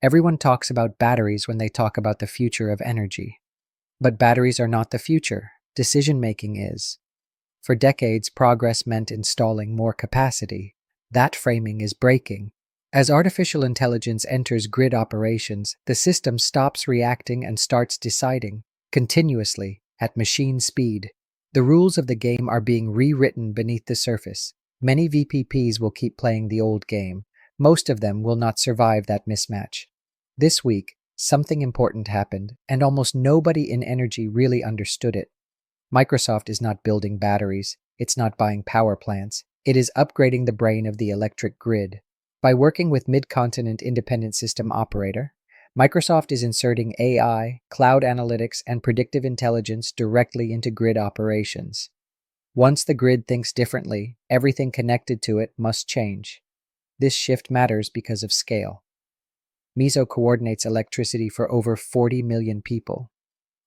Everyone talks about batteries when they talk about the future of energy. But batteries are not the future. Decision-making is. For decades, progress meant installing more capacity. That framing is breaking. As artificial intelligence enters grid operations, the system stops reacting and starts deciding, continuously, at machine speed. The rules of the game are being rewritten beneath the surface. Many VPPs will keep playing the old game. Most of them will not survive that mismatch. This week, something important happened, and almost nobody in energy really understood it. Microsoft is not building batteries, it's not buying power plants, it is upgrading the brain of the electric grid. By working with Mid-Continent Independent System Operator, Microsoft is inserting AI, cloud analytics, and predictive intelligence directly into grid operations. Once the grid thinks differently, everything connected to it must change. This shift matters because of scale. MISO coordinates electricity for over 40 million people.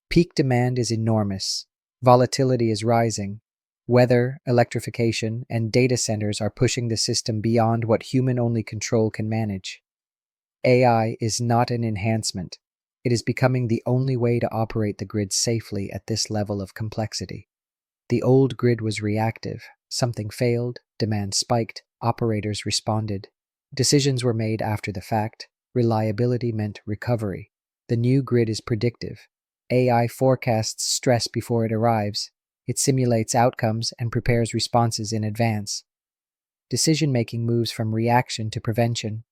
Peak demand is enormous. Volatility is rising. Weather, electrification, and data centers are pushing the system beyond what human-only control can manage. AI is not an enhancement. It is becoming the only way to operate the grid safely at this level of complexity. The old grid was reactive. Something failed, demand spiked, operators responded. Decisions were made after the fact. Reliability meant recovery. The new grid is predictive. AI forecasts stress before it arrives. It simulates outcomes and prepares responses in advance. Decision-making moves from reaction to prevention.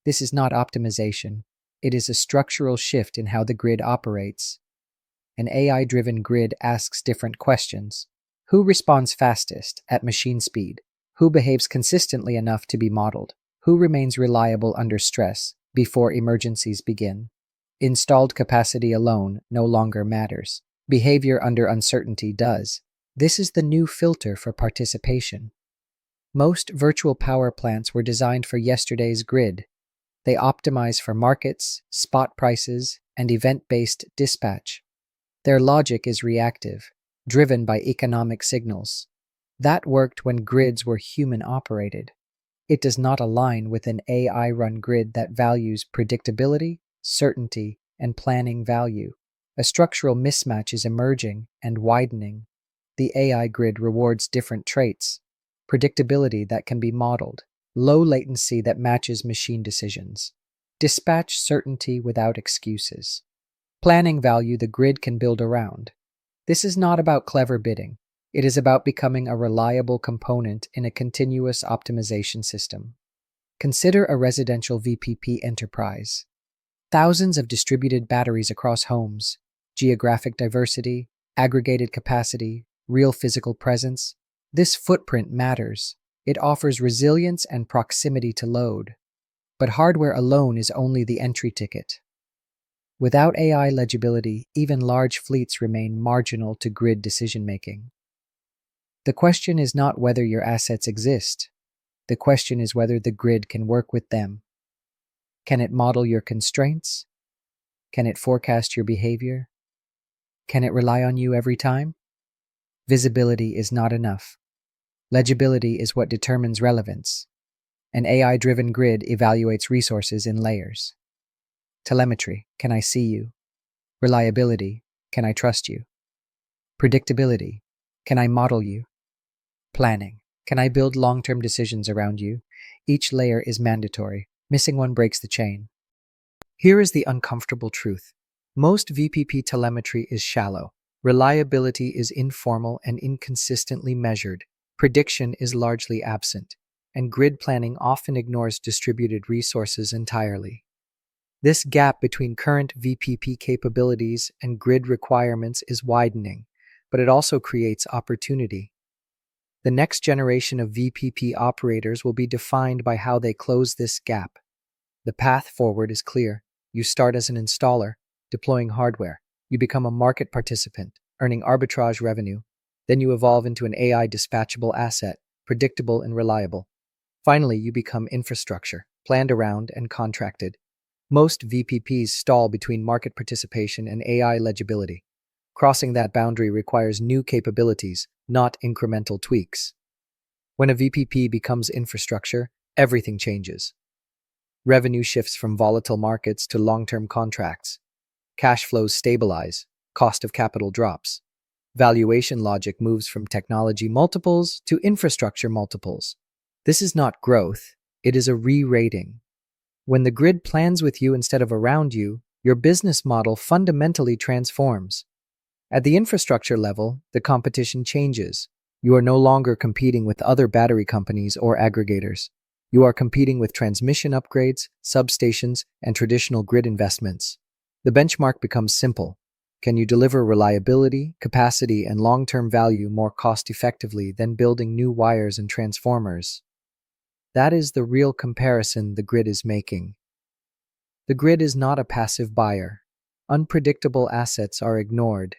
This is not optimization. It is a structural shift in how the grid operates. An AI-driven grid asks different questions. Who responds fastest at machine speed? Who behaves consistently enough to be modeled? Who remains reliable under stress before emergencies begin? Installed capacity alone no longer matters. Behavior under uncertainty does. This is the new filter for participation. Most virtual power plants were designed for yesterday's grid. They optimize for markets, spot prices, and event-based dispatch. Their logic is reactive, driven by economic signals. That worked when grids were human-operated. It does not align with an AI-run grid that values predictability, certainty, and planning value. A structural mismatch is emerging and widening. The AI grid rewards different traits: predictability that can be modeled, low latency that matches machine decisions, dispatch certainty without excuses, planning value the grid can build around. This is not about clever bidding. It is about becoming a reliable component in a continuous optimization system. Consider a residential VPP enterprise. Thousands of distributed batteries across homes, geographic diversity, aggregated capacity, real physical presence. This footprint matters. It offers resilience and proximity to load. But hardware alone is only the entry ticket. Without AI legibility, even large fleets remain marginal to grid decision-making. The question is not whether your assets exist. The question is whether the grid can work with them. Can it model your constraints? Can it forecast your behavior? Can it rely on you every time? Visibility is not enough. Legibility is what determines relevance. An AI-driven grid evaluates resources in layers. Telemetry, can I see you? Reliability, can I trust you? Predictability, can I model you? Planning, can I build long-term decisions around you? Each layer is mandatory. Missing one breaks the chain. Here is the uncomfortable truth. Most VPP telemetry is shallow. Reliability is informal and inconsistently measured. Prediction is largely absent. And grid planning often ignores distributed resources entirely. This gap between current VPP capabilities and grid requirements is widening, but it also creates opportunity. The next generation of VPP operators will be defined by how they close this gap. The path forward is clear. You start as an installer, deploying hardware. You become a market participant, earning arbitrage revenue. Then you evolve into an AI dispatchable asset, predictable and reliable. Finally, you become infrastructure, planned around and contracted. Most VPPs stall between market participation and AI legibility. Crossing that boundary requires new capabilities, not incremental tweaks. When a VPP becomes infrastructure, everything changes. Revenue shifts from volatile markets to long-term contracts. Cash flows stabilize, cost of capital drops. Valuation logic moves from technology multiples to infrastructure multiples. This is not growth, it is a re-rating. When the grid plans with you instead of around you, your business model fundamentally transforms. At the infrastructure level, the competition changes. You are no longer competing with other battery companies or aggregators. You are competing with transmission upgrades, substations, and traditional grid investments. The benchmark becomes simple. Can you deliver reliability, capacity, and long-term value more cost-effectively than building new wires and transformers? That is the real comparison the grid is making. The grid is not a passive buyer. Unpredictable assets are ignored.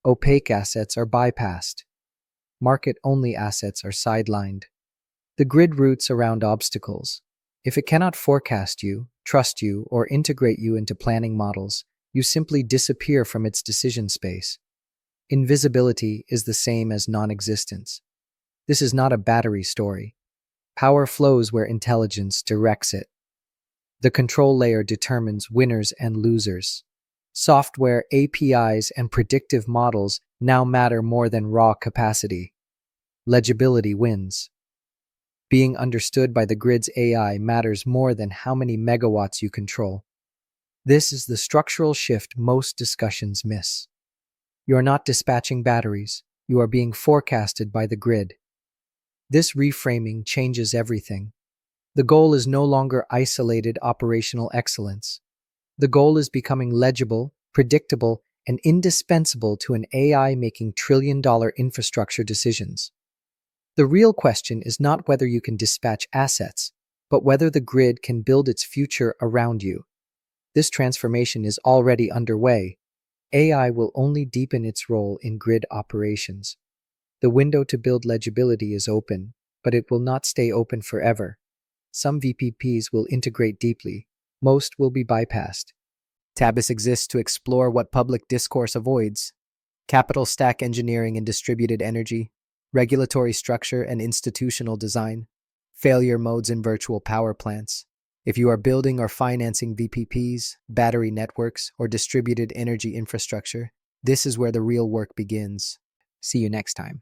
Opaque assets are bypassed. Market-only assets are sidelined. The grid routes around obstacles. If it cannot forecast you, trust you, or integrate you into planning models, you simply disappear from its decision space. Invisibility is the same as non-existence. This is not a battery story. Power flows where intelligence directs it. The control layer determines winners and losers. Software, APIs, and predictive models now matter more than raw capacity. Legibility wins. Being understood by the grid's AI matters more than how many megawatts you control. This is the structural shift most discussions miss. You are not dispatching batteries, you are being forecasted by the grid. This reframing changes everything. The goal is no longer isolated operational excellence. The goal is becoming legible, predictable, and indispensable to an AI making trillion-dollar infrastructure decisions. The real question is not whether you can dispatch assets, but whether the grid can build its future around you. This transformation is already underway. AI will only deepen its role in grid operations. The window to build legibility is open, but it will not stay open forever. Some VPPs will integrate deeply. Most will be bypassed. TaBIS exists to explore what public discourse avoids: capital stack engineering and distributed energy, regulatory structure and institutional design, failure modes in virtual power plants. If you are building or financing VPPs, battery networks, or distributed energy infrastructure, this is where the real work begins. See you next time.